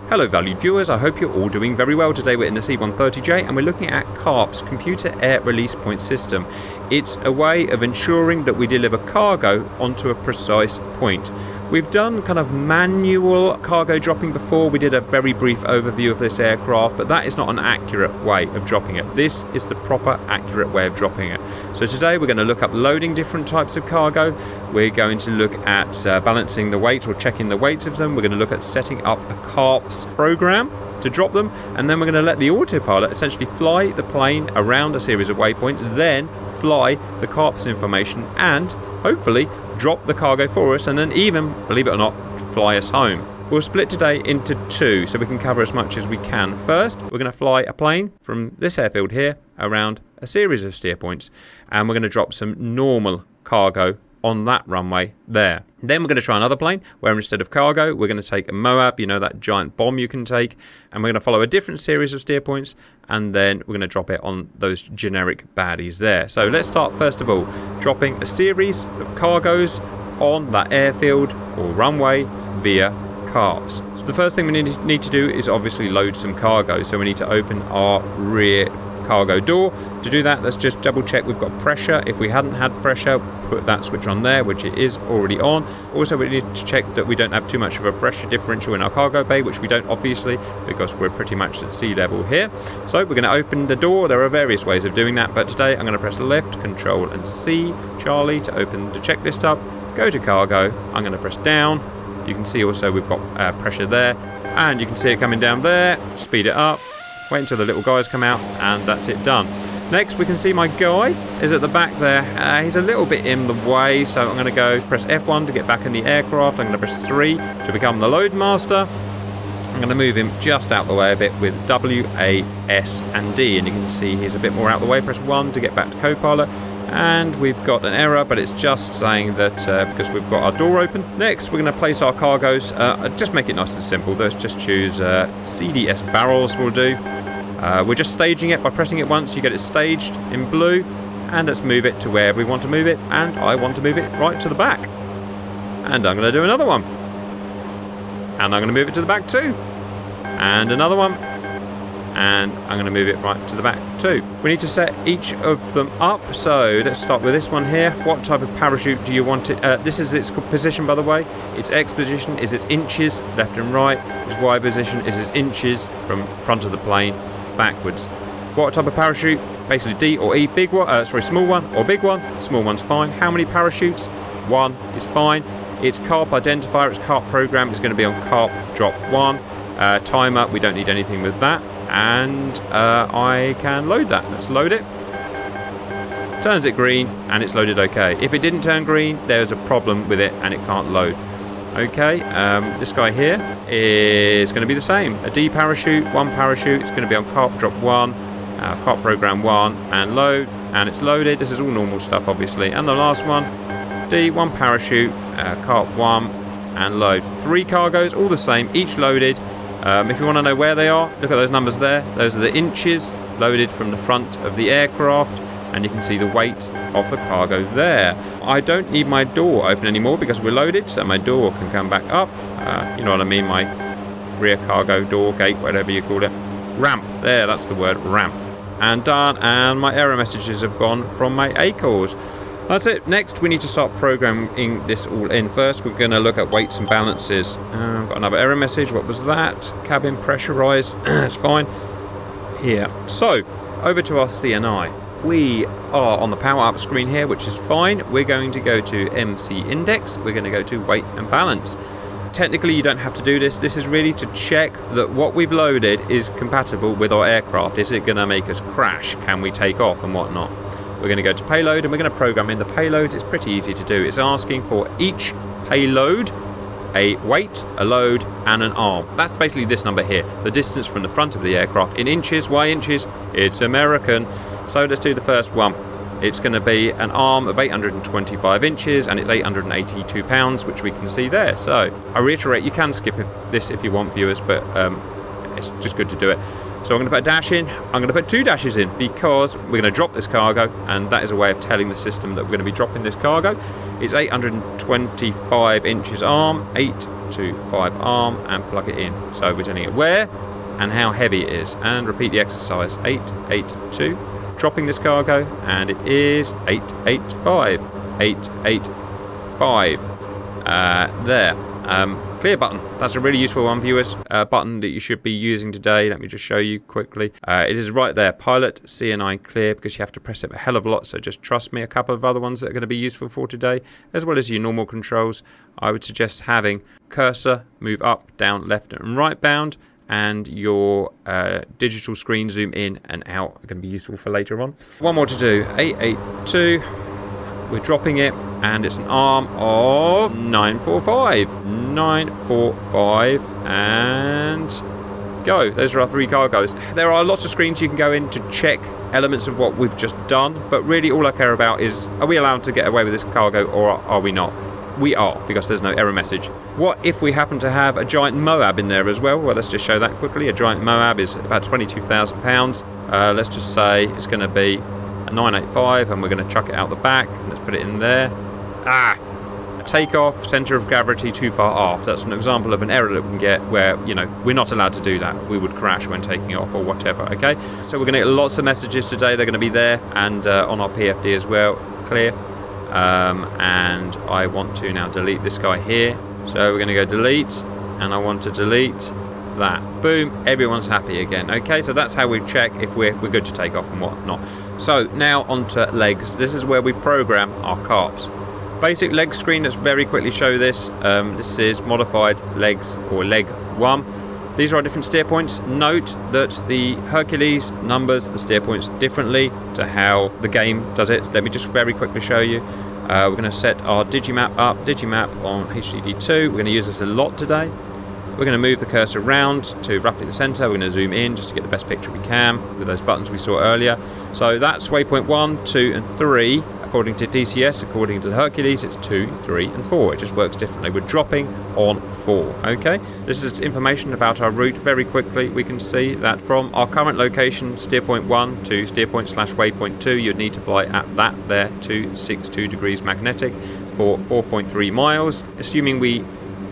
Hello valued viewers, I hope you're all doing very well. Today we're in the C-130J and we're looking at CARPS, Computer Air Release Point System. It's a way of ensuring that we deliver cargo onto a precise point. We've done kind of manual cargo dropping before. We did a very brief overview of this aircraft, but that is not an accurate way of dropping it. This is the proper accurate way of dropping it. So today we're going to look up loading different types of cargo. We're going to look at balancing the weight or checking the weights of them. We're going to look at setting up a CARPS program to drop them, and then we're going to let the autopilot essentially fly the plane around a series of waypoints, then fly the CARPS information and hopefully drop the cargo for us, and then even, believe it or not, fly us home. We'll split today into two so we can cover as much as we can. First, we're going to fly a plane from this airfield here around a series of steer points, and we're going to drop some normal cargo on that runway there. Then we're going to try another plane where instead of cargo we're going to take a MOAB, you know, that giant bomb you can take, and we're going to follow a different series of steer points, and then we're going to drop it on those generic baddies there. So let's start first of all dropping a series of cargoes on that airfield or runway via CARPS. So the first thing we need to do is obviously load some cargo. So we need to open our rear cargo door. To do that, let's just double check we've got pressure. If we hadn't had pressure, put that switch on there, which it is already on. Also, we need to check that we don't have too much of a pressure differential in our cargo bay, which we don't obviously, because we're pretty much at sea level here. So we're going to open the door. There are various ways of doing that, but today I'm going to press left, control and C, Charlie, to open the checklist up. Go to cargo. I'm going to press down. You can see also we've got pressure there, and you can see it coming down there. Speed it up. Wait until the little guys come out, and that's it done. Next, we can see my guy is at the back there. He's a little bit in the way, so I'm going to go press F1 to get back in the aircraft. I'm going to press 3 to become the load master. I'm going to move him just out the way a bit with W, A, S and D, and you can see he's a bit more out the way. Press 1 to get back to co-pilot, and we've got an error, but it's just saying that because we've got our door open. Next, we're going to place our cargoes. Just make it nice and simple. Let's just choose CDS barrels will do. We're just staging it by pressing it once. You get it staged in blue, and let's move it to where we want to move it, and I want to move it right to the back, and I'm going to do another one, and I'm going to move it to the back too, and another one, and I'm going to move it right to the back too. We need to set each of them up, so let's start with this one here. What type of parachute do you want it? This is its position, by the way. Its X position is its inches left and right. Its Y position is its inches from front of the plane backwards. What type of parachute? Basically D or E. Big one, small one or big one. Small one's fine. How many parachutes? One is fine. Its CARP identifier, its CARP program is going to be on CARP drop 1. Timer, we don't need anything with that. And I can load that. Let's load it. Turns it green and it's loaded okay. If it didn't turn green, there's a problem with it and it can't load. Okay, this guy here is going to be the same. A D parachute, 1 parachute. It's going to be on CARP drop 1, CARP program 1, and load, and it's loaded. This is all normal stuff, obviously. And the last one, D, 1 parachute, CARP 1, and load. 3 cargoes, all the same, each loaded. If you want to know where they are, look at those numbers there. Those are the inches loaded from the front of the aircraft, and you can see the weight of the cargo there. I don't need my door open anymore because we're loaded, so my door can come back up. You know what I mean, my rear cargo door, gate, whatever you call it. Ramp, there, that's the word, ramp. And done, and my error messages have gone from my ACORS. That's it. Next, we need to start programming this all in. First, we're going to look at weights and balances. I've got another error message. What was that? Cabin pressurized. It's fine. Here. So, over to our CNI. We are on the power up screen here, which is fine. We're going to go to MC index. We're going to go to weight and balance. Technically, you don't have to do this. This is really to check that what we've loaded is compatible with our aircraft. Is it going to make us crash? Can we take off and whatnot? We're going to go to payload and we're going to program in the payload. It's pretty easy to do. It's asking for each payload a weight, a load and an arm. That's basically this number here, the distance from the front of the aircraft in inches. Why inches? It's American. So let's do the first one. It's going to be an arm of 825 inches and it's 882 pounds, which we can see there. So I reiterate, you can skip this if you want, viewers, but it's just good to do it. So I'm going to put a dash in. I'm going to put 2 dashes in because we're going to drop this cargo, and that is a way of telling the system that we're going to be dropping this cargo. It's 825 inches arm, 8 to 5 arm and plug it in. So we're telling it where and how heavy it is, and repeat the exercise. 882, dropping this cargo, and it is 885. 885. There. Clear button. That's a really useful one, viewers. Button that you should be using today. Let me just show you quickly. It is right there. Pilot, CNI clear, because you have to press it a hell of a lot, so just trust me. A couple of other ones that are going to be useful for today, as well as your normal controls. I would suggest having cursor move up, down, left and right bound, and your digital screen zoom in and out are going to be useful for later on. One more to do. 882. We're dropping it, and it's an arm of 945. 945, and go. Those are our 3 cargoes. There are lots of screens you can go in to check elements of what we've just done, but really all I care about is, are we allowed to get away with this cargo or are we not? We are, because there's no error message. What if we happen to have a giant MOAB in there as well? Well, let's just show that quickly. A giant MOAB is about £22,000. Let's just say it's going to be a 985, and we're going to chuck it out the back. Let's put it in there. Takeoff, centre of gravity too far aft. That's an example of an error that we can get where, you know, we're not allowed to do that. We would crash when taking off or whatever, okay? So we're going to get lots of messages today. They're going to be there and on our PFD as well. Clear. And I want to now delete this guy here. So we're going to go delete, and I want to delete that. Boom. Everyone's happy again. Okay, so that's how we check if we're good to take off and whatnot. So now onto legs. This is where we program our CARPS. Basic leg screen, let's very quickly show this. This is modified legs, or leg 1. These are our different steer points. Note that the Hercules numbers the steer points differently to how the game does it. Let me just very quickly show you. We're going to set our Digimap up, Digimap on HDD2. We're going to use this a lot today. We're going to move the cursor around to roughly the center. We're going to zoom in just to get the best picture we can with those buttons we saw earlier. So that's waypoint 1, 2 and 3. According to DCS, according to the Hercules, it's 2, 3 and 4. It just works differently. We're dropping on 4. Okay, this is information about our route. Very quickly, we can see that from our current location, steer point 1 to steer point / waypoint 2, you'd need to fly at that there 262 degrees magnetic for 4.3 miles. Assuming we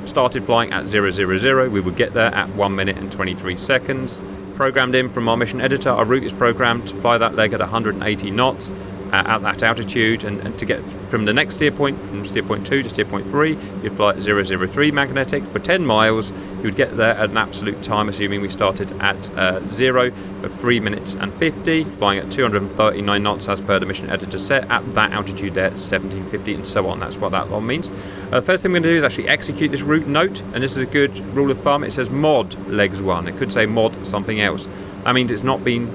started flying at 000, we would get there at 1 minute and 23 seconds. Programmed in from our mission editor, our route is programmed to fly that leg at 180 knots at that altitude, and to get from the next steer point, from steer point 2 to steer point 3, you'd fly at 003 magnetic for 10 miles. You would get there at an absolute time, assuming we started at 0, of 3 minutes and 50, flying at 239 knots as per the mission editor set at that altitude there at 1750, and so on. That's what that one means. The first thing we're going to do is actually execute this route note, and this is a good rule of thumb. It says mod legs 1. It could say mod something else. That means it's not been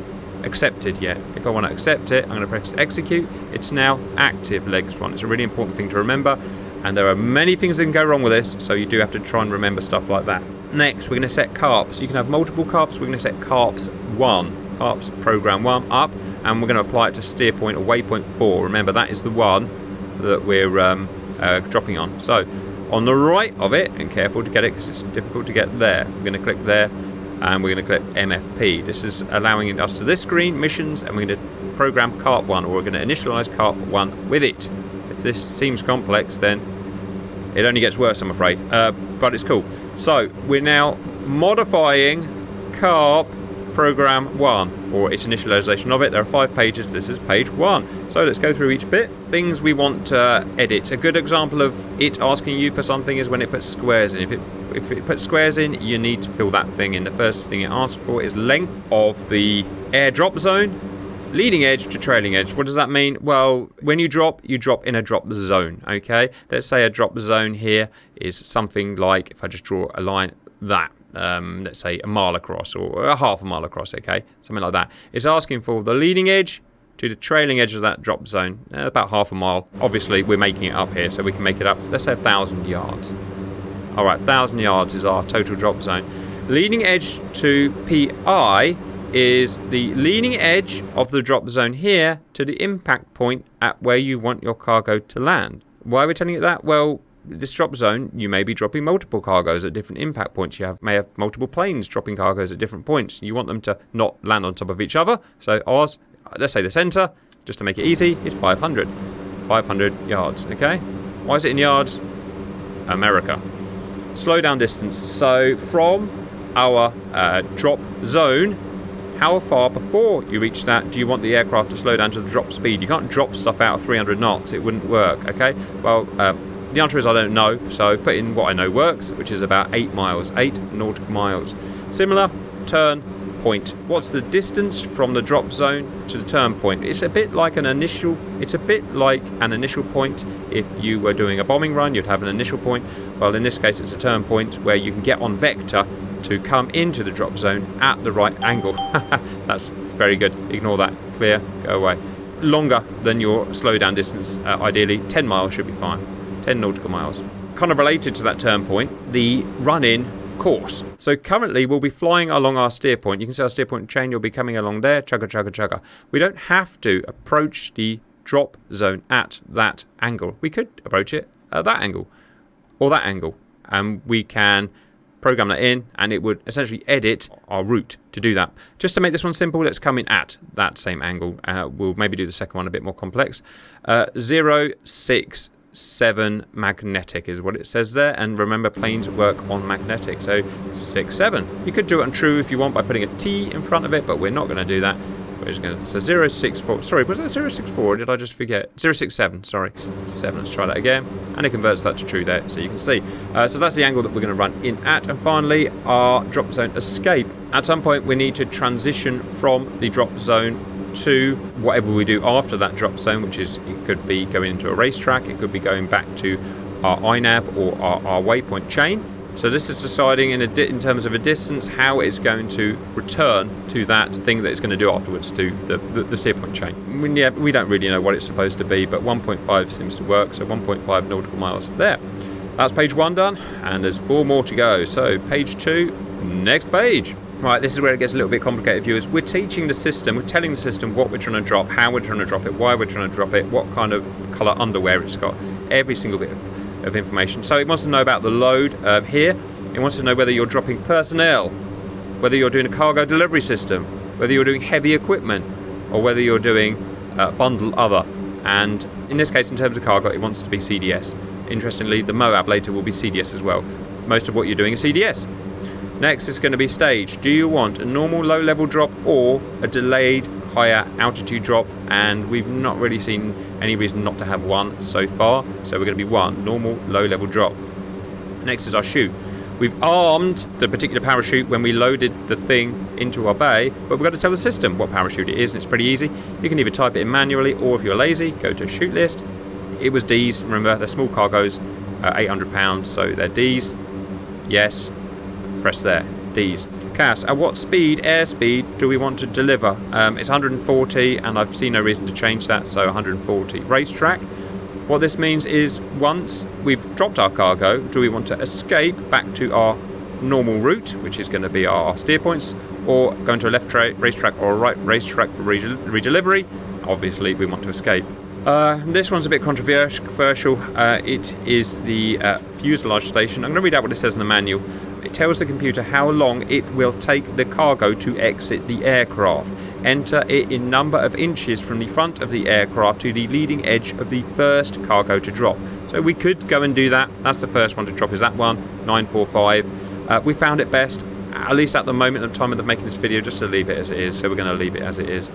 accepted yet. If I want to accept it, I'm going to press execute. It's now active legs 1. It's a really important thing to remember, and there are many things that can go wrong with this, so you do have to try and remember stuff like that. Next, we're going to set CARPS. You can have multiple CARPS. We're going to set CARPS 1, CARPS program 1 up, and we're going to apply it to steer point or waypoint 4. Remember, that is the one that we're dropping on. So on the right of it, and careful to get it because it's difficult to get there, we're going to click there, and we're going to click MFP. This is allowing us to this screen, missions, and we're going to program CARP 1, or we're going to initialize CARP 1 with it. If this seems complex, then it only gets worse, I'm afraid, but it's cool. So we're now modifying CARP program 1, or its initialization of it. There are 5 pages. This is page 1. So let's go through each bit. Things we want to edit. A good example of it asking you for something is when it puts squares in. If it puts squares in, you need to fill that thing in. The first thing it asks for is length of the airdrop zone, leading edge to trailing edge. What does that mean? Well, when you drop in a drop zone, okay? Let's say a drop zone here is something like, if I just draw a line, that. Let's say a mile across or a half a mile across, okay? Something like that. It's asking for the leading edge to the trailing edge of that drop zone, about half a mile. Obviously, we're making it up here, so we can make it up, let's say 1,000 yards. All right, 1,000 yards is our total drop zone. Leading edge to PI is the leading edge of the drop zone here to the impact point at where you want your cargo to land. Why are we telling it that? Well, this drop zone, you may be dropping multiple cargoes at different impact points. You may have multiple planes dropping cargoes at different points. You want them to not land on top of each other. So ours, let's say the center, just to make it easy, is 500. 500 yards, okay? Why is it in yards? America. Slow down distance. So from our drop zone, how far before you reach that do you want the aircraft to slow down to the drop speed? You can't drop stuff out of 300 knots. It wouldn't work, okay? Well, the answer is I don't know. So put in what I know works, which is about 8 miles, 8 nautical miles. Similar, turn point. What's the distance from the drop zone to the turn point? It's a bit like an initial point. If you were doing a bombing run, you'd have an initial point. Well, in this case, it's a turn point where you can get on vector to come into the drop zone at the right angle. That's very good. Ignore that. Clear. Go away. Longer than your slow down distance. Ideally, 10 miles should be fine. 10 nautical miles. Kind of related to that turn point, the run-in course. So currently we'll be flying along our steer point. You can see our steer point chain. You'll be coming along there. Chugga, chugga, chugga. We don't have to approach the drop zone at that angle. We could approach it at that angle or that angle, and we can program that in, and it would essentially edit our route to do that. Just to make this one simple, let's come in at that same angle. We'll maybe do the second one a bit more complex. 067 magnetic is what it says there, and remember, planes work on magnetic. So 67. You could do it on true if you want by putting a T in front of it, but we're not going to do that. We're just going to, so 064, sorry, was that 064 or did I just forget? 067, sorry, 7, let's try that again, and it converts that to true there, so you can see. So that's the angle that we're going to run in at, and finally, our drop zone escape. At some point, we need to transition from the drop zone to whatever we do after that drop zone, which is, it could be going into a racetrack, it could be going back to our INAV or our waypoint chain. So this is deciding in terms of a distance how it's going to return to that thing that it's going to do afterwards, to the steer point chain. We don't really know what it's supposed to be, but 1.5 seems to work, so 1.5 nautical miles there. That's page 1 done, and there's 4 more to go. So page 2, next page. Right, this is where it gets a little bit complicated, viewers. We're teaching the system, we're telling the system what we're trying to drop, how we're trying to drop it, why we're trying to drop it, what kind of colour underwear it's got, every single bit of information. So it wants to know about the load here. It wants to know whether you're dropping personnel, whether you're doing a cargo delivery system, whether you're doing heavy equipment, or whether you're doing bundle other. And in this case, in terms of cargo, it wants to be CDS. Interestingly, the MOAB later will be CDS as well. Most of what you're doing is CDS. Next is going to be stage. Do you want a normal low-level drop or a delayed higher altitude drop? And we've not really seen any reason not to have one so far. So we're going to be one normal low-level drop. Next is our chute. We've armed the particular parachute when we loaded the thing into our bay, but we've got to tell the system what parachute it is, and it's pretty easy. You can either type it in manually, or if you're lazy, go to chute list. It was D's. Remember, they're small cargoes, 800 pounds, so they're D's. Yes. Press there, D's. CAS, at what speed, airspeed, do we want to deliver? It's 140, and I've seen no reason to change that, so 140. Racetrack. What this means is once we've dropped our cargo, do we want to escape back to our normal route, which is going to be our steer points, or go into a left racetrack or a right racetrack for redelivery? Obviously, we want to escape. This one's a bit controversial. It is the fuselage station. I'm going to read out what it says in the manual. It tells the computer how long it will take the cargo to exit the aircraft. Enter it in number of inches from the front of the aircraft to the leading edge of the first cargo to drop. So we could go and do that. That's the first one to drop, is that one, 945. We found it best, at least at the moment of time of making this video, just to leave it as it is. So we're going to leave it as it is.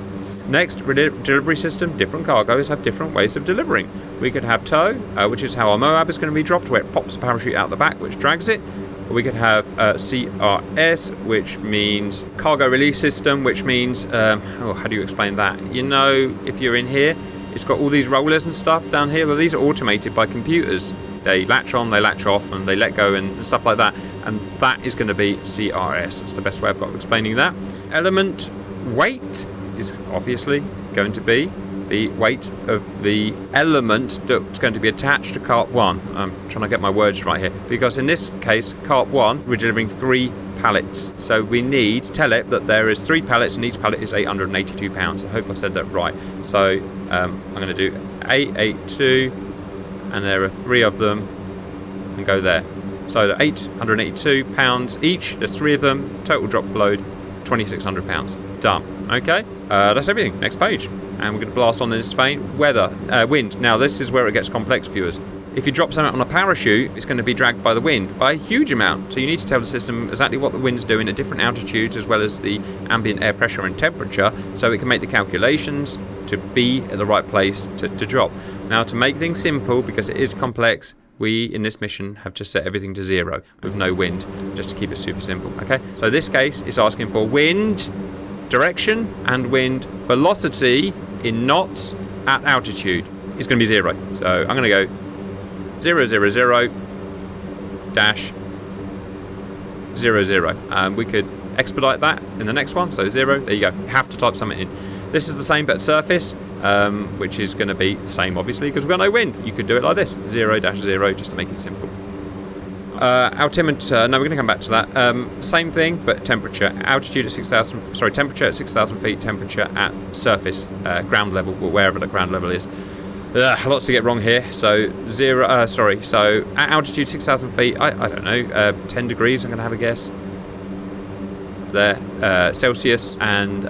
Next, delivery system. Different cargoes have different ways of delivering. We could have tow, which is how our MOAB is going to be dropped, where it pops a parachute out the back, which drags it. We could have CRS, which means cargo release system, which means, how do you explain that? You know, if you're in here, it's got all these rollers and stuff down here. Well, these are automated by computers. They latch on, they latch off, and they let go and stuff like that. And that is going to be CRS. That's the best way I've got of explaining that. Element weight is obviously going to be the weight of the element that's going to be attached to CARP 1. I'm trying to get my words right here, because in this case, CARP 1, we're delivering 3 pallets. So we need to tell it that there is 3 pallets and each pallet is 882 pounds. I hope I said that right. So I'm going to do 882, and there are 3 of them, and go there. So they're 882 pounds each. There's 3 of them. Total drop load, 2,600 pounds. Done. Okay, that's everything. Next page. And we're going to blast on this vein. Weather, wind. Now this is where it gets complex, viewers. If you drop something on a parachute, it's going to be dragged by the wind by a huge amount. So you need to tell the system exactly what the wind's doing at different altitudes, as well as the ambient air pressure and temperature, so it can make the calculations to be at the right place to drop. Now, to make things simple, because it is complex, we in this mission have just set everything to 0 with no wind, just to keep it super simple. Okay, so this case is asking for wind direction and wind velocity in knots at altitude. It's going to be 0. So I'm going to go 000 dash 00. We could expedite that in the next one. So 0. There you go. You have to type something in. This is the same but at surface, which is going to be the same obviously because we've got no wind. You could do it like this, 0 dash 0, just to make it simple. Altimeter. No, we're going to come back to that. Same thing, but temperature. Altitude at 6,000. Sorry, temperature at 6,000 feet. Temperature at surface, ground level, or wherever the ground level is. Lots to get wrong here. So So at altitude 6,000 feet. I don't know. 10 degrees. I'm going to have a guess. There, Celsius, and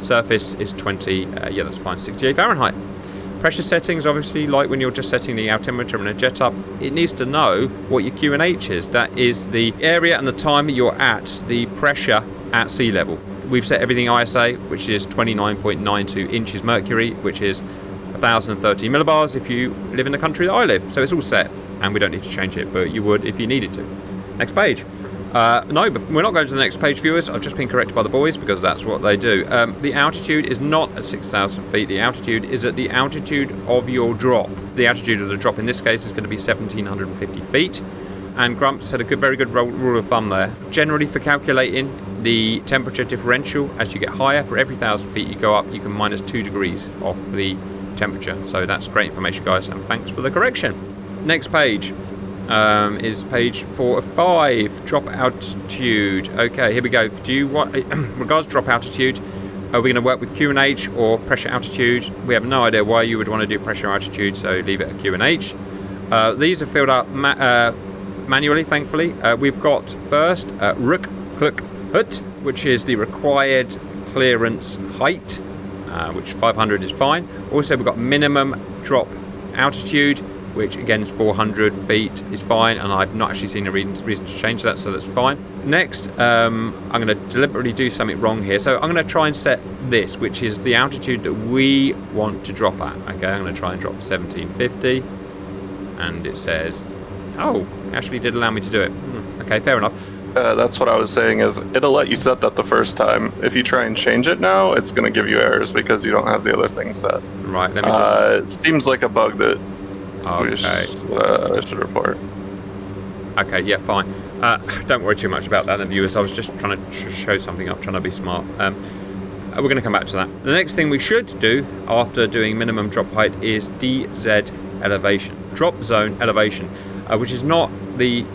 surface is 20. Yeah, that's fine. 68 Fahrenheit. Pressure settings, obviously, like when you're just setting the altimeter and a jet up, it needs to know what your QNH is. That is the area and the time that you're at, the pressure at sea level. We've set everything ISA, which is 29.92 inches mercury, which is 1,030 millibars if you live in the country that I live. So it's all set, and we don't need to change it, but you would if you needed to. Next page. No, but we're not going to the next page, viewers. I've just been corrected by the boys because that's what they do. The altitude is not at 6,000 feet. The altitude is at the altitude of your drop. The altitude of the drop in this case is going to be 1,750 feet. And Grumps had a very good rule of thumb there. Generally, for calculating the temperature differential, as you get higher, for every 1,000 feet you go up, you can minus 2 degrees off the temperature. So that's great information, guys, and thanks for the correction. Next page. Is page 4 of 5, drop altitude. Okay, here we go. Do you want, regards to drop altitude, are we going to work with QNH or pressure altitude? We have no idea why you would want to do pressure altitude, so leave it at QNH. These are filled out manually, thankfully. We've got first Ruk Huk Hut, which is the required clearance height, which 500 is fine. Also, we've got minimum drop altitude, which again is 400 feet, is fine, and I've not actually seen a reason to change that, so that's fine. Next, I'm going to deliberately do something wrong here, so I'm going to try and set this, which is the altitude that we want to drop at. Okay, I'm going to try and drop 1750, and it says, oh, it actually did allow me to do it. Okay, fair enough. That's what I was saying, is it'll let you set that the first time. If you try and change it now, it's going to give you errors because you don't have the other thing set. Right, let me just... it seems like a bug that okay. I should report. Okay, yeah, fine. Don't worry too much about that, then, viewers. I was just trying to show something off, trying to be smart. We're going to come back to that. The next thing we should do after doing minimum drop height is DZ elevation, drop zone elevation, which is not the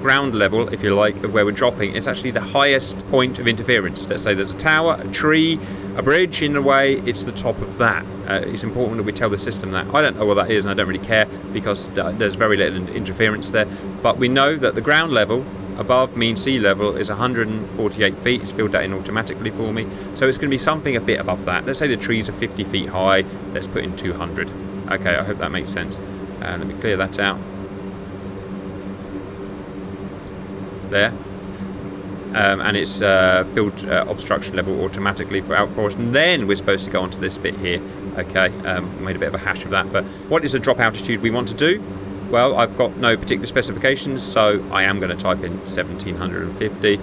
ground level, if you like, of where we're dropping. It's actually the highest point of interference. Let's say there's a tower, a tree, a bridge in the way, it's the top of that. It's important that we tell the system that. I don't know what that is, and I don't really care because there's very little interference there, but we know that the ground level above mean sea level is 148 feet. It's filled that in automatically for me, so it's going to be something a bit above that. Let's say the trees are 50 feet high, let's put in 200. Okay, I hope that makes sense. Let me clear that out there. And it's filled obstruction level automatically for outforce, and then we're supposed to go onto this bit here. Okay, made a bit of a hash of that, but what is the drop altitude we want to do? Well, I've got no particular specifications, so I am going to type in 1750,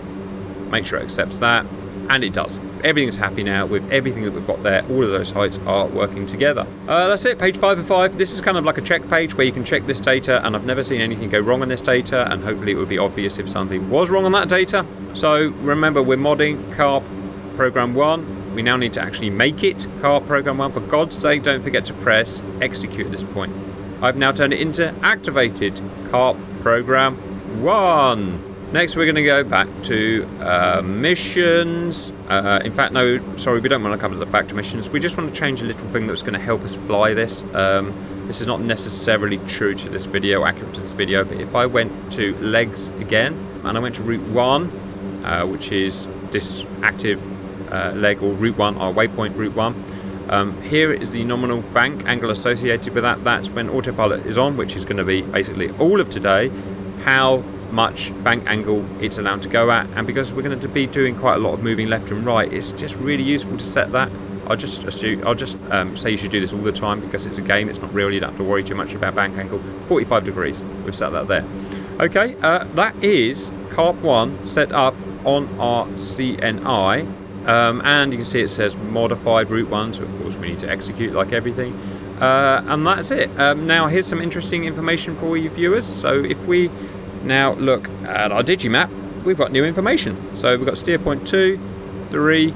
make sure it accepts that, and it does. Everything's happy now with everything that we've got there. All of those heights are working together. That's it, page 5 of 5. This is kind of like a check page where you can check this data, and I've never seen anything go wrong on this data, and hopefully it would be obvious if something was wrong on that data. So remember, we're modding CARP Program 1. We now need to actually make it CARP Program 1. For God's sake, don't forget to press execute at this point. I've now turned it into activated CARP Program 1. Next, we're going to go back to missions. In fact, no, sorry, we don't want to come back to missions. We just want to change a little thing that's going to help us fly this. This is not necessarily true to this video, accurate to this video, but if I went to legs again, and I went to route 1, which is this active leg, or route 1, our waypoint route 1, Here is the nominal bank angle associated with that. That's when autopilot is on, which is going to be basically all of today, how much bank angle it's allowed to go at. And because we're going to be doing quite a lot of moving left and right, it's just really useful to set that. I'll just say you should do this all the time because it's a game, it's not real, you don't have to worry too much about bank angle. 45 degrees, we've set that there. Okay, that is CARP 1 set up on our CNI, and you can see it says modified route 1, so of course we need to execute like everything. And that's it. Now here's some interesting information for you viewers. So if we now look at our digimap, we've got new information. So we've got steer point 2, 3,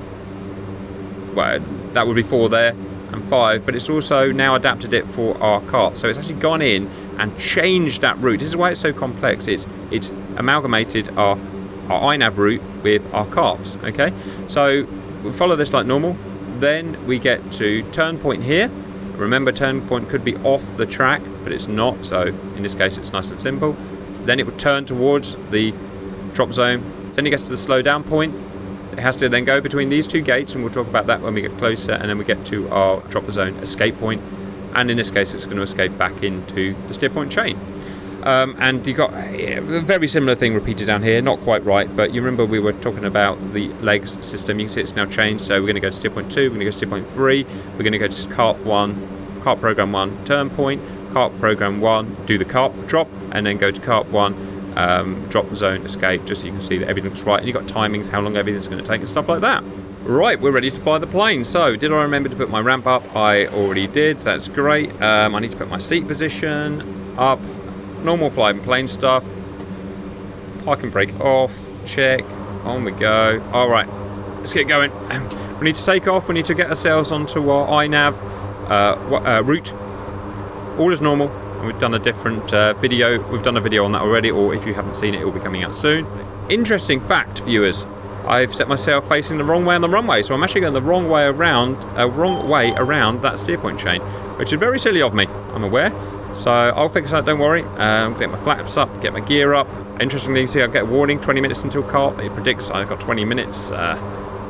well, that would be 4 there, and 5, but it's also now adapted it for our CARP. So it's actually gone in and changed that route. This is why it's so complex. It's amalgamated our INAV route with our CARPS. Okay, so we'll follow this like normal. Then we get to turn point here. Remember, turn point could be off the track, but it's not. So in this case, it's nice and simple. Then it would turn towards the drop zone. Then it gets to the slow down point. It has to then go between these two gates, and we'll talk about that when we get closer, and then we get to our drop zone escape point, and in this case it's going to escape back into the steer point chain. And you got a very similar thing repeated down here, not quite right, but you remember we were talking about the legs system. You can see it's now changed, so we're going to go to steer point 2, we're going to go to steer point 3, we're going to go to CARP program 1 turn point, CARP program 1 do the CARP drop, and then go to CARP 1 drop zone escape, just so you can see that everything looks right, and you've got timings, how long everything's going to take and stuff like that. Right, we're ready to fly the plane. So did I remember to put my ramp up? I already did, that's great. I need to put my seat position up, normal flying plane stuff, park and brake off, check, on we go. Alright, let's get going. We need to take off, we need to get ourselves onto our INAV route, all is normal. We've done a different video. We've done a video on that already, or if you haven't seen it, it will be coming out soon. Interesting fact, viewers. I've set myself facing the wrong way on the runway, so I'm actually going the wrong way around that steer point chain, which is very silly of me, I'm aware. So I'll fix that, don't worry. Get my flaps up, get my gear up. Interestingly, you see I get a warning 20 minutes until CARP. It predicts I've got 20 minutes.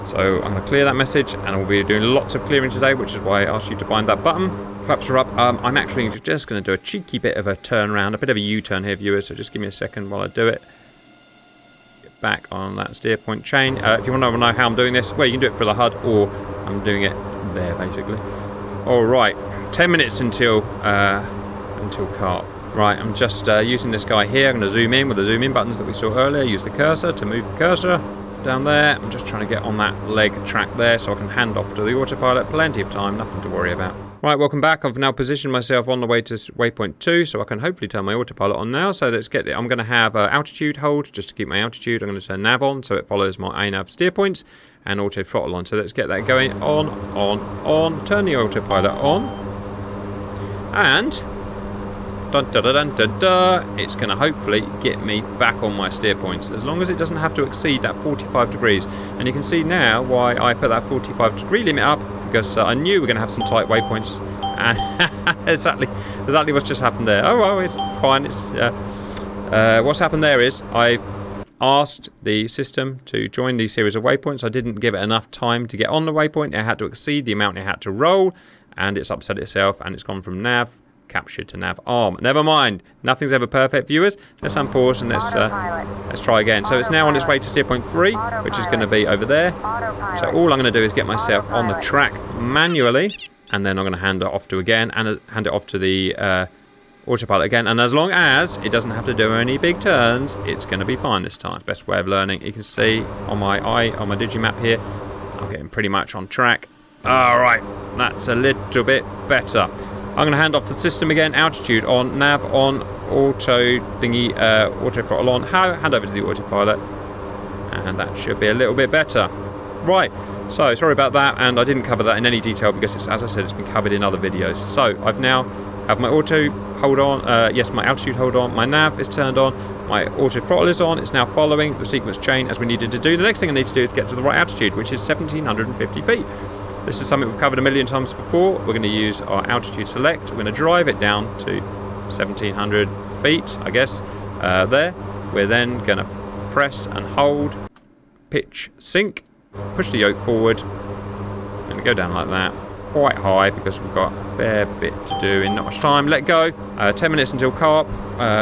So I'm going to clear that message, and we'll be doing lots of clearing today, which is why I asked you to find that button. Flaps are up. I'm actually just going to do a cheeky bit of a turn around, a bit of a U-turn here, viewers, so just give me a second while I do it. Get back on that steer point chain. If you want to know how I'm doing this, well, you can do it for the HUD, or I'm doing it there, basically. All right, 10 minutes until CARP. Right, I'm just using this guy here. I'm going to zoom in with the zoom in buttons that we saw earlier. Use the cursor to move the cursor down there. I'm just trying to get on that leg track there so I can hand off to the autopilot. Plenty of time, nothing to worry about. Right, welcome back. I've now positioned myself on the way to waypoint 2, so I can hopefully turn my autopilot on now. So let's get it. I'm going to have altitude hold just to keep my altitude. I'm going to turn nav on so it follows my INAV steer points, and auto throttle on. So let's get that going. On. Turn the autopilot on, and dun, dun, dun, dun, dun, it's going to hopefully get me back on my steer points, as long as it doesn't have to exceed that 45 degrees. And you can see now why I put that 45 degree limit up, because I knew we were going to have some tight waypoints, and exactly what's just happened there. Oh well, it's fine. It's what's happened there is I've asked the system to join these series of waypoints. I didn't give it enough time to get on the waypoint. It had to exceed the amount it had to roll, and it's upset itself, and it's gone from nav capture to nav arm. Never mind, nothing's ever perfect, viewers. Let's unpause and let's try again. So it's now on its way to steer point 3, which is going to be over there. So all I'm going to do is get myself on the track manually, and then I'm going to hand it off to the autopilot again. And as long as it doesn't have to do any big turns, it's going to be fine this time. Best way of learning. You can see on my digimap here, I'm getting pretty much on track. All right, that's a little bit better. I'm going to hand off the system again. Altitude on, nav on, auto throttle on. Hand over to the autopilot, and that should be a little bit better. Right. So sorry about that, and I didn't cover that in any detail because, as I said, it's been covered in other videos. So I've now have my auto hold on. My altitude hold on. My nav is turned on. My auto throttle is on. It's now following the sequence chain as we needed to do. The next thing I need to do is get to the right altitude, which is 1,750 feet. This is something we've covered a million times before. We're going to use our altitude select. We're going to drive it down to 1,700 feet, I guess, there. We're then going to press and hold, pitch, sync, push the yoke forward. Going to go down like that. quite high because we've got a fair bit to do in not much time. Let go. 10 minutes until carp.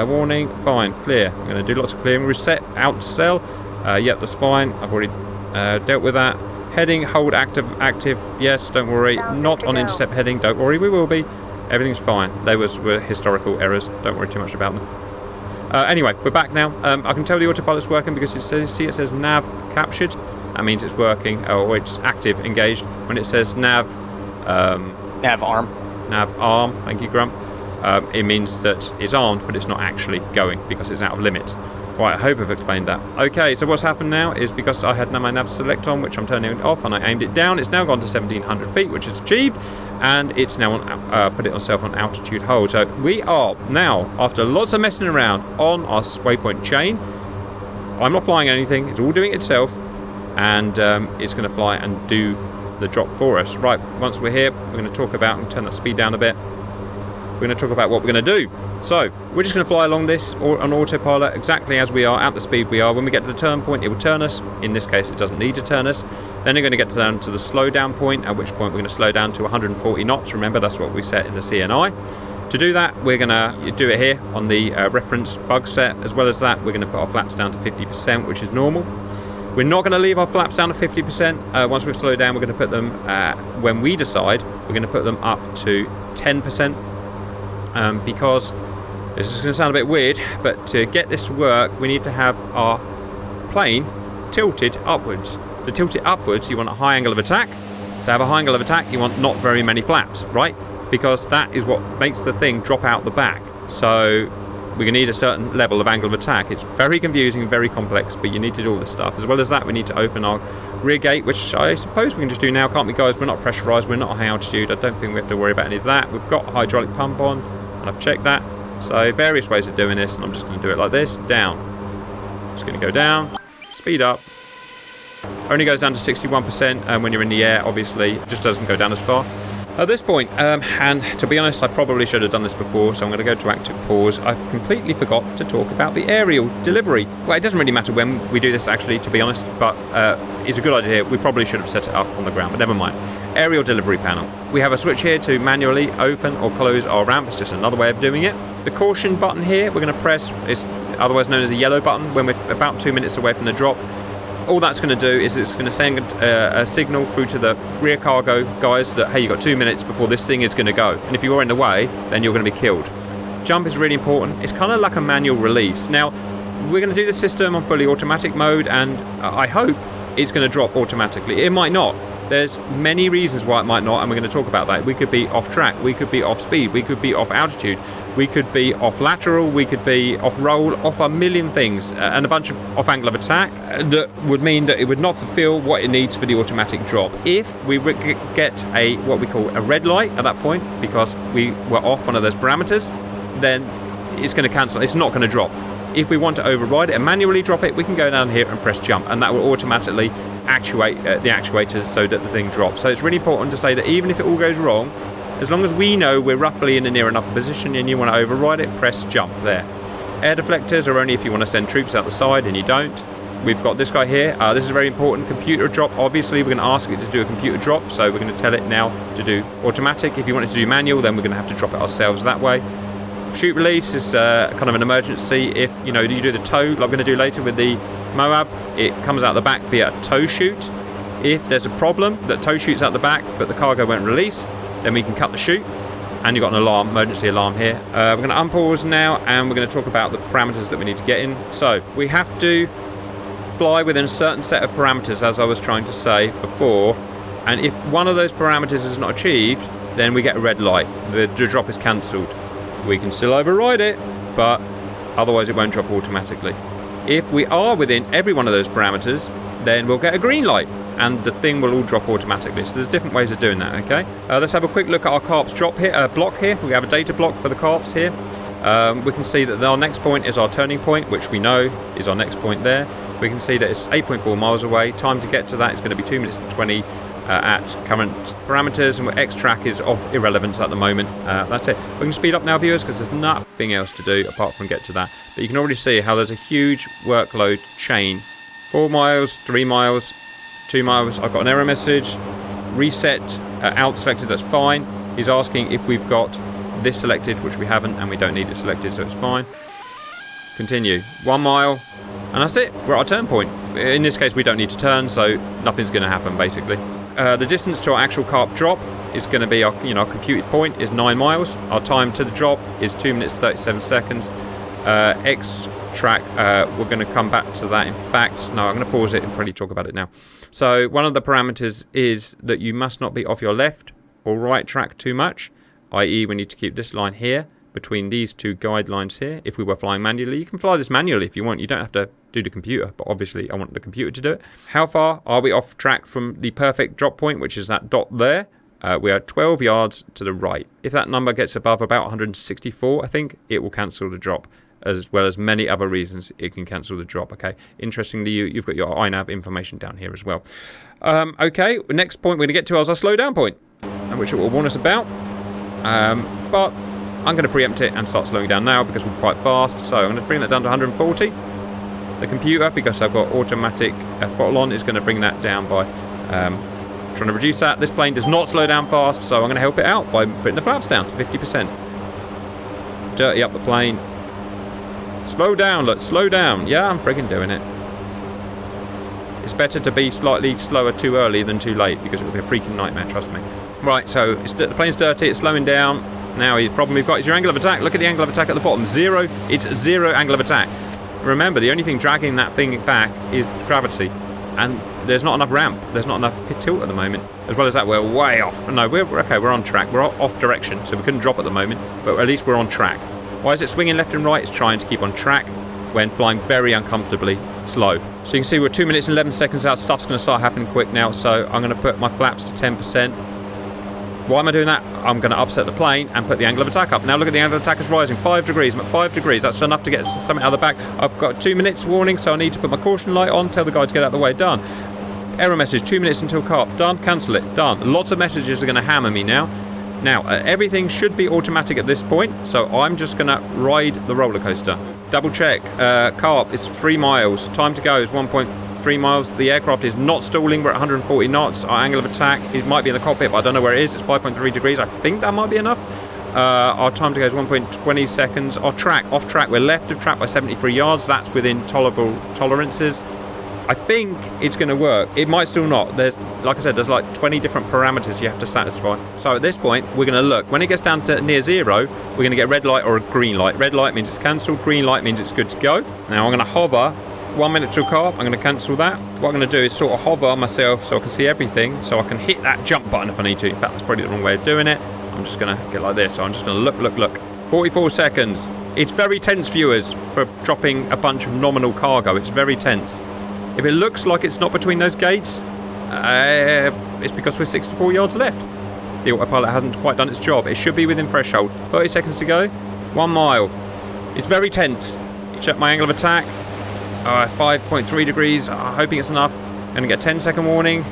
Warning. Fine. Clear. I'm going to do lots of clearing. Reset. Out to sell. Yep, that's fine. I've already dealt with that. Heading. Hold active. Active. Yes, don't worry. Not on intercept heading. Don't worry. We will be. Everything's fine. They were historical errors. Don't worry too much about them. Anyway, we're back now. I can tell the autopilot's working because it says nav captured. That means it's working, or it's active, engaged. When it says nav arm. Nav arm, thank you, Grump. It means that it's armed, but it's not actually going because it's out of limits. Right, I hope I've explained that. Okay, so what's happened now is because I had my nav select on, which I'm turning it off, and I aimed it down, it's now gone to 1,700 feet, which is achieved, and it's now on, put itself on altitude hold. So we are now, after lots of messing around, on our waypoint chain. I'm not flying anything, it's all doing it itself, and it's going to fly and do the drop for us. Right, once we're here, we're going to talk about, and turn that speed down a bit, we're going to talk about what we're going to do. So we're just going to fly along this on autopilot exactly as we are at the speed we are. When we get to the turn point, it will turn us. In this case, it doesn't need to turn us. Then we're going to get down to the slow down point, at which point we're going to slow down to 140 knots. Remember, that's what we set in the CNI. To do that, we're going to do it here on the reference bug set. As well as that, we're going to put our flaps down to 50%, which is normal. We're not going to leave our flaps down to 50%. Once we've slowed down, we're going to put them, when we decide, we're going to put them up to 10%. Because this is going to sound a bit weird, but to get this to work, we need to have our plane tilted upwards. To tilt it upwards, you want a high angle of attack. To have a high angle of attack, you want not very many flaps, right? Because that is what makes the thing drop out the back. So we're going to need a certain level of angle of attack. It's very confusing, very complex, but you need to do all this stuff. As well as that, we need to open our rear gate, which I suppose we can just do now, can't we, guys? We're not pressurised, we're not high altitude. I don't think we have to worry about any of that. We've got a hydraulic pump on, and I've checked that. So various ways of doing this, and I'm just going to do it like this. Down. Just going to go down, speed up. Only goes down to 61%, and when you're in the air, obviously, it just doesn't go down as far. At this point, and to be honest, I probably should have done this before, so I'm going to go to active pause. I completely forgot to talk about the aerial delivery. Well, it doesn't really matter when we do this, actually, to be honest, but it's a good idea. We probably should have set it up on the ground, but never mind. Aerial delivery panel. We have a switch here to manually open or close our ramp. It's just another way of doing it. The caution button here, we're going to press, it's otherwise known as a yellow button, when we're about 2 minutes away from the drop. All that's going to do is it's going to send a signal through to the rear cargo guys that, hey, you've got 2 minutes before this thing is going to go. And if you're in the way, then you're going to be killed. Jump is really important. It's kind of like a manual release. Now, we're going to do the system on fully automatic mode, and I hope it's going to drop automatically. It might not. There's many reasons why it might not, and we're going to talk about that. We could be off track, we could be off speed, we could be off altitude, we could be off lateral, we could be off roll, off a million things, and a bunch of off angle of attack that would mean that it would not fulfill what it needs for the automatic drop. If we get a what we call a red light at that point, because we were off one of those parameters, then it's going to cancel, it's not going to drop. If we want to override it and manually drop it, we can go down here and press jump, and that will automatically actuate the actuators so that the thing drops. So it's really important to say that even if it all goes wrong, as long as we know we're roughly in a near enough position and you want to override it, press jump there. Air deflectors are only if you want to send troops out the side and you don't. We've got this guy here. This is very important. Computer drop. Obviously, we're going to ask it to do a computer drop, so we're going to tell it now to do automatic. If you want it to do manual, then we're going to have to drop it ourselves that way. Chute release is kind of an emergency. If you do the tow, like we're going to do later with the MOAB, it comes out the back via a tow chute. If there's a problem that tow chute's out the back but the cargo won't release, then we can cut the chute, and you've got an alarm, emergency alarm here. We're going to unpause now, and we're going to talk about the parameters that we need to get in. So we have to fly within a certain set of parameters, as I was trying to say before, and if one of those parameters is not achieved, then we get a red light. The drop is cancelled. We can still override it, but otherwise it won't drop automatically. If we are within every one of those parameters, then we'll get a green light, and the thing will all drop automatically. So there's different ways of doing that, okay? Let's have a quick look at our CARPS drop here, block here. We have a data block for the CARPS here. We can see that our next point is our turning point, which we know is our next point there. We can see that it's 8.4 miles away. Time to get to that is going to be 2 minutes and 20 at current parameters, and X-track is of irrelevance at the moment. That's it. We can speed up now, viewers, because there's nothing else to do apart from get to that. But you can already see how there's a huge workload chain. 4 miles, 3 miles, 2 miles. I've got an error message. reset out selected, that's fine. He's asking if we've got this selected, which we haven't, and we don't need it selected, so it's fine. Continue. 1 mile, and that's it. We're at our turn point. In this case, we don't need to turn, so nothing's going to happen, basically. The distance to our actual carp drop is going to be, our computed point is 9 miles. Our time to the drop is 2 minutes 37 seconds. X track, we're going to come back to that. In fact, no, I'm going to pause it and probably talk about it now. So one of the parameters is that you must not be off your left or right track too much, i.e. we need to keep this line here between these two guidelines here. If we were flying manually, you can fly this manually if you want. You don't have to do the computer, but obviously I want the computer to do it. How far are we off track from the perfect drop point, which is that dot there? We are 12 yards to the right. If that number gets above about 164, I think, it will cancel the drop, as well as many other reasons it can cancel the drop. Okay. Interestingly, you've got your INAV information down here as well. Okay. Next point we're going to get to is our slow down point, which it will warn us about. But I'm going to preempt it and start slowing down now because we're quite fast. So I'm going to bring that down to 140. The computer, because I've got automatic throttle on, is going to bring that down by trying to reduce that. This plane does not slow down fast, so I'm going to help it out by putting the flaps down to 50%. Dirty up the plane. Slow down, look, slow down. Yeah, I'm friggin' doing it. It's better to be slightly slower too early than too late because it will be a freaking nightmare, trust me. Right, so the plane's dirty, it's slowing down. Now the problem we've got is your angle of attack. Look at the angle of attack at the bottom. 0. It's 0 angle of attack. Remember, the only thing dragging that thing back is gravity. And there's not enough ramp. There's not enough tilt at the moment. As well as that, we're way off. No, we're okay, we're on track. We're off direction, so we couldn't drop at the moment. But at least we're on track. Why is it swinging left and right? It's trying to keep on track when flying very uncomfortably slow. So you can see we're 2 minutes and 11 seconds out. Stuff's going to start happening quick now. So I'm going to put my flaps to 10%. Why am I doing that? I'm going to upset the plane and put the angle of attack up. Now look at the angle of attack is rising. 5 degrees. I'm at 5 degrees. That's enough to get something out of the back. I've got 2 minutes warning, so I need to put my caution light on. Tell the guy to get out of the way. Done. Error message. 2 minutes until carp. Done. Cancel it. Done. Lots of messages are going to hammer me now. Now, everything should be automatic at this point, so I'm just going to ride the roller coaster. Double check. Carp is 3 miles. Time to go is 1.3 miles. The aircraft is not stalling. We're at 140 knots. Our angle of attack, it might be in the cockpit, but I don't know where it is. It's 5.3 degrees. I think that might be enough. Our time to go is 1.20 seconds. Our track, off track, we're left of track by 73 yards. That's within tolerable tolerances. I think it's going to work. It might still not. There's, like I said, there's like 20 different parameters you have to satisfy. So at this point, we're going to look. When it gets down to near 0, we're going to get a red light or a green light. Red light means it's cancelled. Green light means it's good to go. Now I'm going to hover 1 minute till carp. I'm going to cancel that. What I'm going to do is sort of hover myself so I can see everything, so I can hit that jump button if I need to. In fact, that's probably the wrong way of doing it. I'm just going to get like this. So I'm just going to look. 44 seconds. It's very tense, viewers, for dropping a bunch of nominal cargo. It's very tense. If it looks like it's not between those gates, it's because we're 64 yards left. The autopilot hasn't quite done its job. It should be within threshold. 30 seconds to go. 1 mile. It's very tense. Check my angle of attack. 5.3 degrees. Hoping it's enough. Going to get a 10-second warning.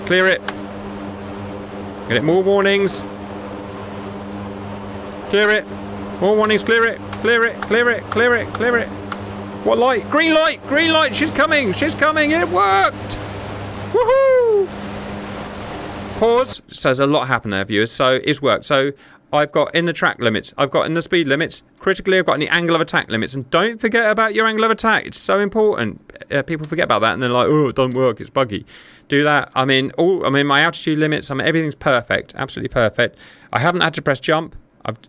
Clear it. Get more warnings. Clear it. More warnings. Clear it. Clear it. Clear it. Clear it. Clear it. What light? Green light! Green light! She's coming! She's coming! It worked! Woohoo! Pause. So there's a lot happened there, viewers. So it's worked. So I've got in the track limits. I've got in the speed limits. Critically, I've got in the angle of attack limits. And don't forget about your angle of attack. It's so important. People forget about that and they're like, oh, it doesn't work. It's buggy. Do that. I mean, my altitude limits. Everything's perfect. Absolutely perfect. I haven't had to press jump.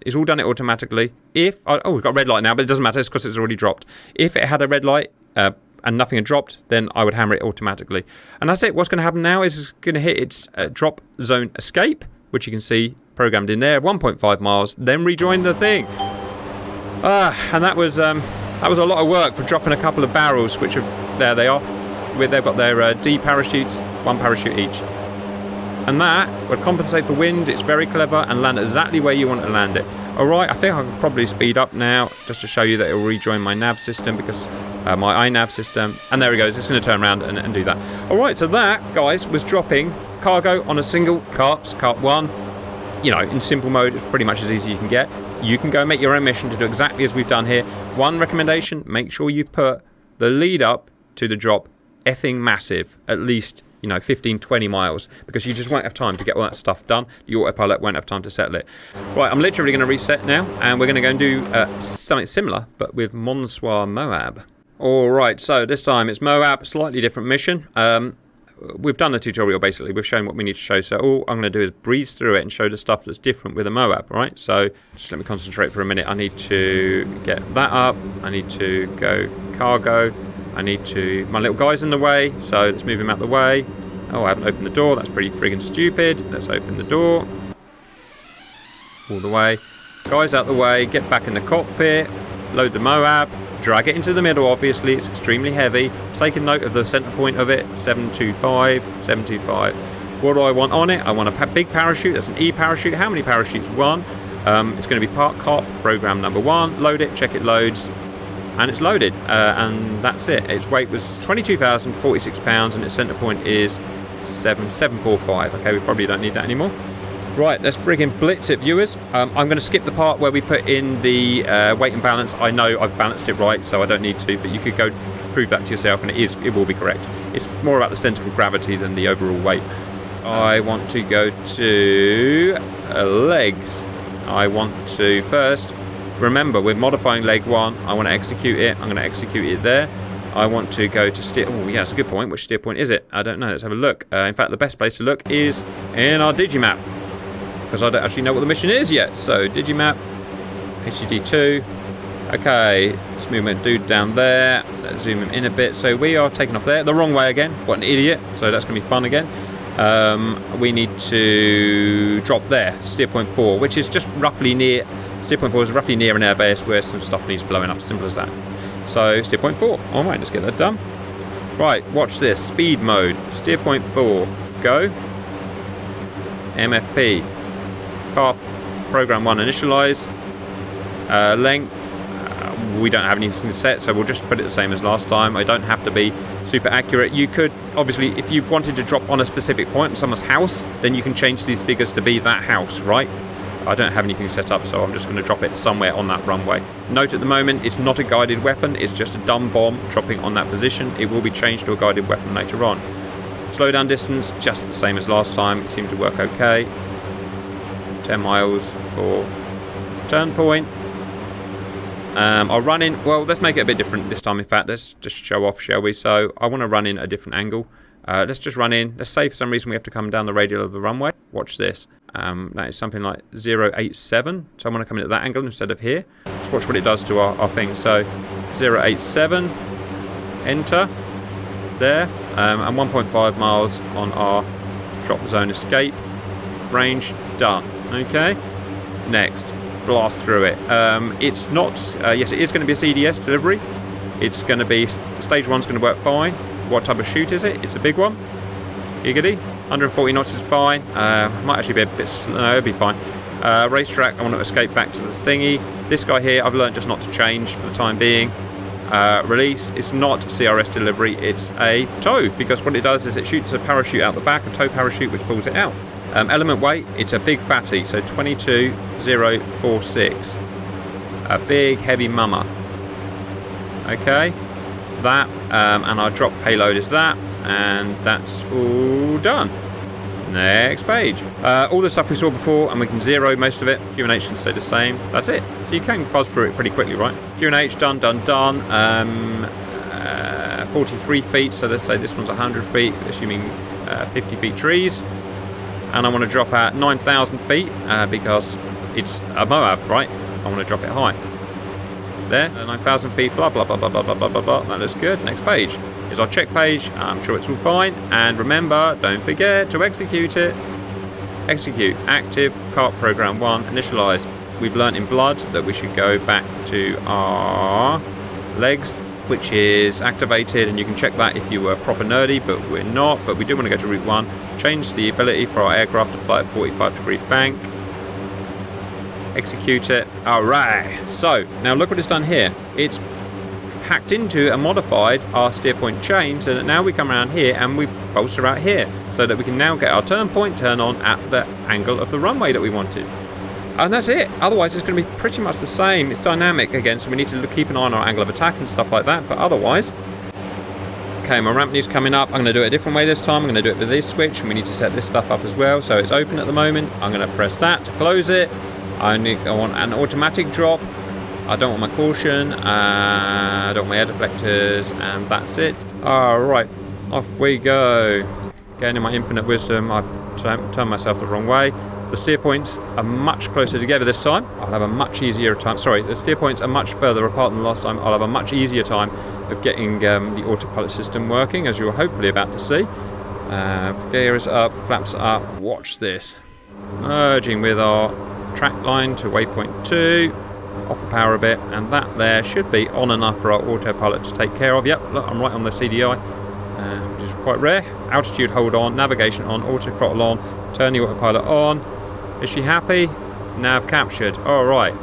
It's all done it automatically. We've got a red light now, but it doesn't matter. It's because it's already dropped. If it had a red light and nothing had dropped, then I would hammer it automatically. And that's it. What's going to happen now is it's going to hit its drop zone escape, which you can see programmed in there, 1.5 miles, then rejoin the thing. And that was a lot of work for dropping a couple of barrels, which have, there they are. They've got their D parachutes, 1 parachute each. And that would compensate for wind. It's very clever and land exactly where you want to land it. Alright, I think I can probably speed up now just to show you that it will rejoin my nav system, because my iNav system, and there it goes. It's going to turn around and do that. Alright, so that, guys, was dropping cargo on a single CARPS, Carp 1. You know, in simple mode, it's pretty much as easy as you can get. You can go and make your own mission to do exactly as we've done here. One recommendation, make sure you put the lead up to the drop effing massive, at least you know, 15, 20 miles, because you just won't have time to get all that stuff done. The autopilot won't have time to settle it. Right, I'm literally going to reset now, and we're going to go and do something similar, but with MOAB. Alright, so this time it's MOAB, slightly different mission. We've done the tutorial basically, we've shown what we need to show, so all I'm going to do is breeze through it and show the stuff that's different with a MOAB, right? So just let me concentrate for a minute. I need to get that up, I need to go cargo, I need to, my little guy's in the way, so let's move him out the way. Oh, I haven't opened the door, that's pretty friggin' stupid. Let's open the door. All the way. Guys out the way, get back in the cockpit, load the MOAB. Drag it into the middle, obviously, it's extremely heavy. Take a note of the center point of it, 725, 725. What do I want on it? I want a big parachute, that's an E parachute. How many parachutes? One. It's going to be part CARP program number 1. Load it, check it loads, and it's loaded. And that's it. Its weight was 22,046 pounds, and its center point is 745. Okay, we probably don't need that anymore. Right, let's friggin' blitz it, viewers. I'm going to skip the part where we put in the weight and balance. I know I've balanced it right, so I don't need to, but you could go prove that to yourself, and it will be correct. It's more about the centre of gravity than the overall weight. I want to go to legs. I want to first, remember, we're modifying leg 1. I want to execute it. I'm going to execute it there. I want to go to steer. Oh, yeah, that's a good point. Which steer point is it? I don't know. Let's have a look. In fact, the best place to look is in our digimap, because I don't actually know what the mission is yet. So digimap, HDD2. Okay, let's move my dude down there. Let's zoom him in a bit. So we are taking off there. The wrong way again. What an idiot. So that's going to be fun again. We need to drop there. Steer point 4, which is just roughly near. Steer point 4 is roughly near an airbase where some stuff needs blowing up. Simple as that. So steer point 4. All right, let's get that done. Right, watch this. Speed mode. Steer point 4. Go. MFP. CARP program 1 initialize. Length, we don't have anything set, so we'll just put it the same as last time. I don't have to be super accurate. You could, obviously, if you wanted to drop on a specific point in someone's house, then you can change these figures to be that house, right? I don't have anything set up, so I'm just going to drop it somewhere on that runway. Note at the moment, it's not a guided weapon, it's just a dumb bomb dropping on that position. It will be changed to a guided weapon later on. Slowdown distance, just the same as last time. It seemed to work okay. 10 miles for turn point. I'll run in, well, let's make it a bit different this time. In fact, let's just show off, shall we? So I want to run in a different angle. Let's just run in. Let's say for some reason we have to come down the radial of the runway. Watch this. That is something like 087. So I want to come in at that angle instead of here. Let's watch what it does to our thing. So 087, enter, there, and 1.5 miles on our drop zone escape. Range, done. Okay, next, blast through it. It's not, yes, it is going to be a CDS delivery. It's going to be, stage 1's going to work fine. What type of chute is it? It's a big one. Giggity. 140 knots is fine. Might actually be a bit slow, it'll be fine. Racetrack, I want to escape back to this thingy. This guy here, I've learned just not to change for the time being. Release, it's not CRS delivery, it's a tow, because what it does is it shoots a parachute out the back, a tow parachute, which pulls it out. Element weight, it's a big fatty, so 22,046. A big heavy mama. Okay, that, and our drop payload is that, and that's all done. Next page. All the stuff we saw before, and we can zero most of it. QNH can stay the same. That's it. So you can buzz through it pretty quickly, right? QNH done, done, done. 43 feet, so let's say this one's 100 feet, assuming 50 feet trees. And I want to drop at 9,000 feet because it's a MOAB, right? I want to drop it high. There, 9,000 feet, blah, blah, blah, blah, blah, blah, blah, blah, blah. That looks good. Next page is our check page. I'm sure it's all fine. And remember, don't forget to execute it. Execute. Active. CARP program 1. Initialize. We've learnt in blood that we should go back to our legs, which is activated, and you can check that if you were proper nerdy, but we're not. But we do want to go to route 1. Change the ability for our aircraft to fly at 45-degree bank. Execute it. Alright. So, now look what it's done here. It's hacked into and modified our steer point chain so that now we come around here and we bolster out here so that we can now get our turn point turn on at the angle of the runway that we wanted. And that's it. Otherwise, it's going to be pretty much the same. It's dynamic again, so we need to keep an eye on our angle of attack and stuff like that. But otherwise, Okay, my ramp news coming up. I'm going to do it a different way this time. I'm going to do it with this switch, and we need to set this stuff up as well. So it's open at the moment. I'm going to press that to close it. I want an automatic drop. I don't want my caution. I don't want my air deflectors, and that's it. Alright, off we go. Again, in my infinite wisdom, I've turned myself the wrong way. The steer points are much closer together this time. I'll have a much easier time. Sorry, the steer points are much further apart than last time. I'll have a much easier time of getting the autopilot system working, as you're hopefully about to see. Gear is up, flaps are up. Watch this. Merging with our track line to waypoint 2. Off the power a bit, and that there should be on enough for our autopilot to take care of. Yep, look, I'm right on the CDI, which is quite rare. Altitude hold on, navigation on, auto throttle on, turn the autopilot on. Is she happy? Nav captured. Alright.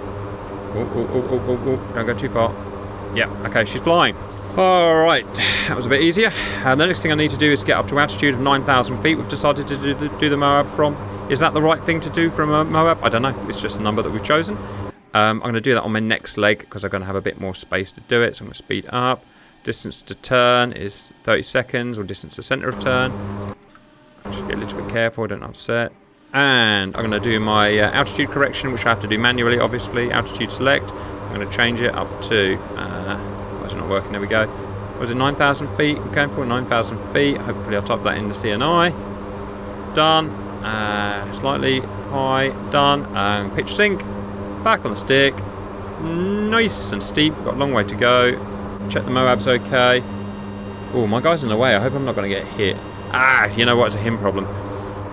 Don't go too far. Yep, okay, she's flying. Alright, that was a bit easier. And the next thing I need to do is get up to altitude of 9,000 feet. We've decided to do the MOAB from. Is that the right thing to do from a MOAB? I don't know. It's just a number that we've chosen. I'm going to do that on my next leg because I'm going to have a bit more space to do it. So I'm going to speed up. Distance to turn is 30 seconds, or distance to centre of turn. Just be a little bit careful, don't upset. And I'm going to do my altitude correction, which I have to do manually, obviously. Altitude select. I'm going to change it up to... why is it not working? There we go. Was it 9,000 feet? I'm going for 9,000 feet. Hopefully I'll type that in the CNI. Done. Slightly high. Done. Pitch sync. Back on the stick. Nice and steep. Got a long way to go. Check the MOAB's okay. Oh, my guy's in the way. I hope I'm not going to get hit. You know what? It's a him problem.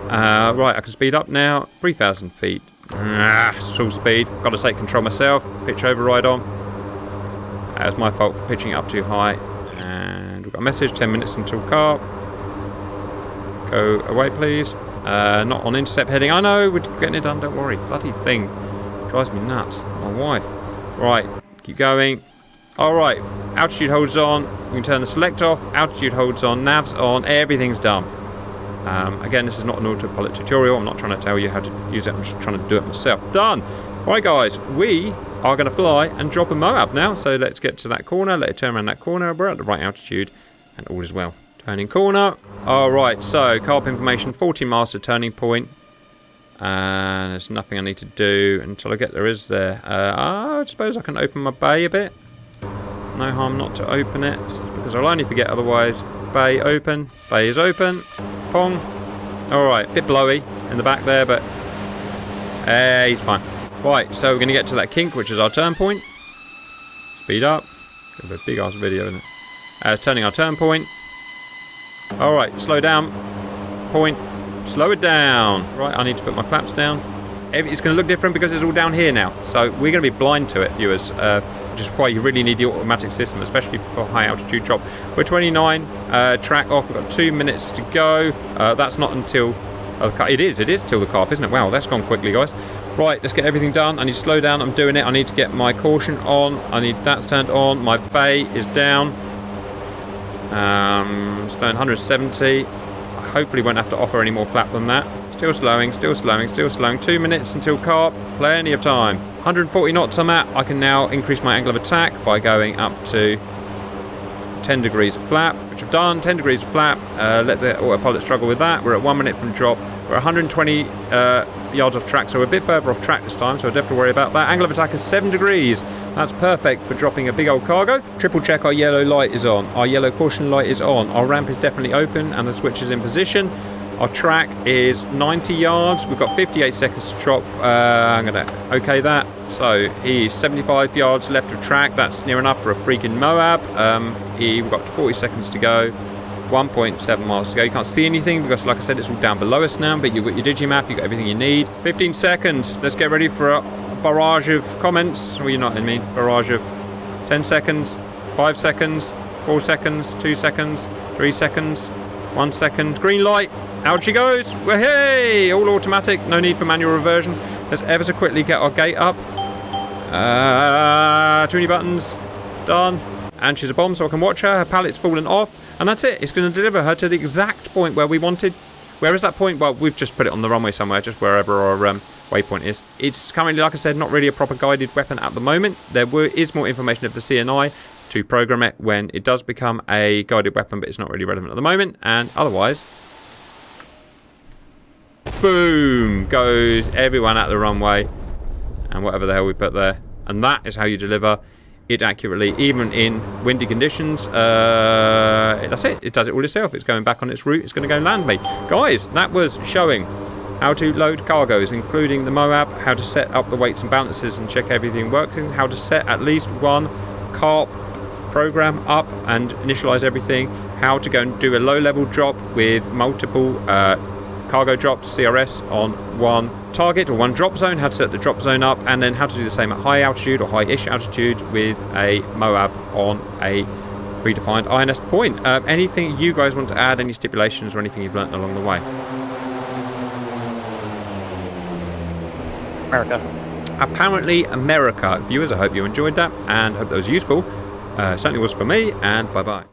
Right, I can speed up now. 3,000 feet. Full speed. Got to take control myself. Pitch override on. It's my fault for pitching it up too high. And we've got a message. 10 minutes until CARP. Go away, please. Not on intercept heading. I know. We're getting it done. Don't worry. Bloody thing. Drives me nuts. My wife. Right, keep going. Alright, altitude holds on. We can turn the select off. Altitude holds on. Nav's on. Everything's done. Again, this is not an autopilot tutorial. I'm not trying to tell you how to use it. I'm just trying to do it myself. Done. Alright guys, we are going to fly and drop a MOAB now. So let's get to that corner. Let it turn around that corner. We're at the right altitude and all is well. Turning corner. Alright, so CARP information. 14 miles to turning point. And there's nothing I need to do until I get there, is there? I suppose I can open my bay a bit. No harm not to open it, because I'll only forget otherwise. Bay open. Bay is open. Pong. Alright, bit blowy in the back there, but he's fine. Right, so we're going to get to that kink, which is our turn point. Speed up. It's a big ass video, isn't it? It's turning our turn point. Alright, slow down. Point. Slow it down. Right, I need to put my flaps down. It's going to look different because it's all down here now. So we're going to be blind to it, viewers. Which is why you really need the automatic system, especially for high altitude drop. We're 29, track off. We've got 2 minutes to go. That's not until... it is till the CARP, isn't it? Wow, that's gone quickly, guys. Right, let's get everything done. I need to slow down. I'm doing it. I need to get my caution on. I need that's turned on. My bay is down. Stone 170. Hopefully won't have to offer any more flap than that. Still slowing, still slowing, still slowing. 2 minutes until CARP. Plenty of time. 140 knots I'm at. I can now increase my angle of attack by going up to 10 degrees of flap, which I've done. 10 degrees of flap. Let the autopilot struggle with that. We're at 1 minute from drop. We're 120 yards off track, so we're a bit further off track this time, so I don't have to worry about that. Angle of attack is 7 degrees. That's perfect for dropping a big old cargo. Triple check our yellow light is on. Our yellow caution light is on. Our ramp is definitely open and the switch is in position. Our track is 90 yards. We've got 58 seconds to drop. I'm going to okay that. So he's 75 yards left of track. That's near enough for a freaking MOAB. We've got 40 seconds to go. 1.7 miles to go. You can't see anything because, like I said, it's all down below us now, but you've got your digimap, you've got everything you need. 15 seconds. Let's get ready for a barrage of comments. Well, you know what I mean. Barrage of 10 seconds, 5 seconds, 4 seconds, 2 seconds, 3 seconds, 1 second. Green light. Out she goes. Well, hey! All automatic. No need for manual reversion. Let's ever so quickly get our gate up. Too many buttons. Done. And she's a bomb, so I can watch her. Her pallet's fallen off. And that's it. It's going to deliver her to the exact point where we wanted. Where is that point? Well, we've just put it on the runway somewhere, just wherever our waypoint is. It's currently, like I said, not really a proper guided weapon at the moment. There is more information of the CNI, to program it when it does become a guided weapon, but it's not really relevant at the moment. And otherwise, boom, goes everyone out the runway and whatever the hell we put there. And that is how you deliver it accurately, even in windy conditions. That's it. It does it all itself. It's going back on its route. It's going to go land me. Guys, that was showing how to load cargoes, including the MOAB, how to set up the weights and balances and check everything works, and how to set at least one CARP program up and initialize everything, how to go and do a low-level drop with multiple cargo drops, CRS, on one target or one drop zone, how to set the drop zone up, and then how to do the same at high altitude or high-ish altitude with a MOAB on a predefined INS point. Anything you guys want to add, any stipulations or anything you've learnt along the way? America. Apparently America. Viewers, I hope you enjoyed that and hope that was useful. Certainly was for me, and bye-bye.